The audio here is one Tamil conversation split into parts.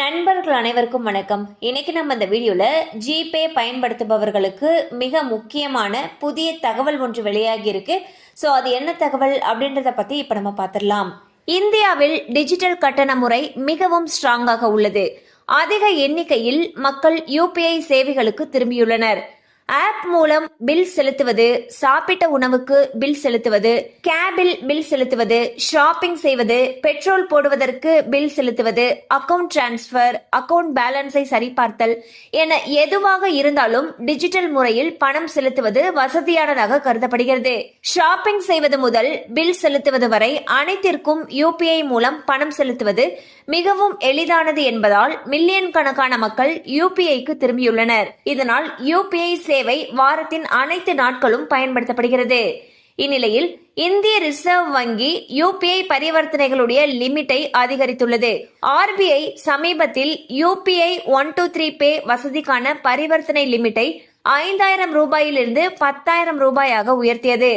நண்பர்கள் அனைவருக்கும் வணக்கம். இன்னைக்கு நம்ம இந்த வீடியோல ஜிபே பயன்படுத்துபவர்களுக்கு மிக முக்கியமான புதிய தகவல் ஒன்று வெளியாகி இருக்கு. ஸோ அது என்ன தகவல் அப்படின்றத பத்தி இப்ப நம்ம பார்த்துடலாம். இந்தியாவில் டிஜிட்டல் கட்டண முறை மிகவும் ஸ்ட்ராங்காக உள்ளது. அதிக எண்ணிக்கையில் மக்கள் யூபிஐ சேவைகளுக்கு திரும்பியுள்ளனர். ஆப் மூலம் பில் செலுத்துவது, சாப்பிட்ட உணவுக்கு பில் செலுத்துவது, கேபில் பில் செலுத்துவது, ஷாப்பிங் செய்வது, பெட்ரோல் போடுவதற்கு பில் செலுத்துவது, அக்கவுண்ட் டிரான்ஸ்பர், அக்கவுண்ட் பேலன்ஸை சரிபார்த்தல் என எதுவாக இருந்தாலும் டிஜிட்டல் முறையில் பணம் செலுத்துவது வசதியானதாக கருதப்படுகிறது. ஷாப்பிங் செய்வது முதல் பில் செலுத்துவது வரை அனைத்திற்கும் யூபிஐ மூலம் பணம் செலுத்துவது மிகவும் எளிதானது என்பதால் மில்லியன் கணக்கான மக்கள் யூபிஐக்கு திரும்பியுள்ளனர். இதனால் யூபிஐ சேவை வாரத்தின் அனைத்து நாட்களும் பயன்படுத்தப்படுகிறது. இந்நிலையில் இந்திய ரிசர்வ் வங்கி யூபிஐ பரிவர்த்தனைகளுடைய லிமிட்டை அதிகரித்துள்ளது. ஆர்பிஐ சமீபத்தில் யூபிஐ 123 பே வசதிக்கான பரிவர்த்தனை லிமிட்டை 5000 ரூபாயிலிருந்து 10,000 ரூபாயாக உயர்த்தியது.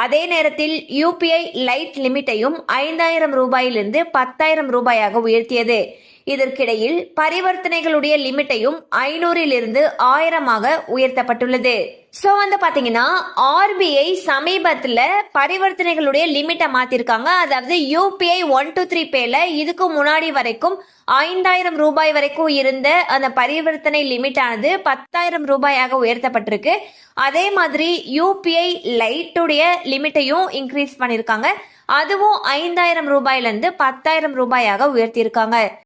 அதே நேரத்தில் யூபிஐ லைட் லிமிட்டையும் 5000 ரூபாயிலிருந்து 10,000 ரூபாயாக உயர்த்தியது. இதற்கிடையில் பரிவர்த்தனைகளுடைய லிமிட்டையும் 500 1000 உயர்த்தப்பட்டுள்ளது. சோ பாத்தீங்கன்னா ஆர்பிஐ சமீபத்துல பரிவர்த்தனைகளுடைய லிமிட்டை மாத்திருக்காங்க. அதாவது யூபிஐ 123 பேல இதுக்கு முன்னாடி வரைக்கும் 5000 ரூபாய் வரைக்கும் இருந்த அந்த பரிவர்த்தனை லிமிட் ஆனது 10,000 ரூபாயாக உயர்த்தப்பட்டிருக்கு. அதே மாதிரி யூபிஐ லைட்டுடைய லிமிட்டையும் இன்க்ரீஸ் பண்ணிருக்காங்க. அதுவும் 5000 ரூபாயிலிருந்து 10,000 ரூபாயாக உயர்த்தியிருக்காங்க.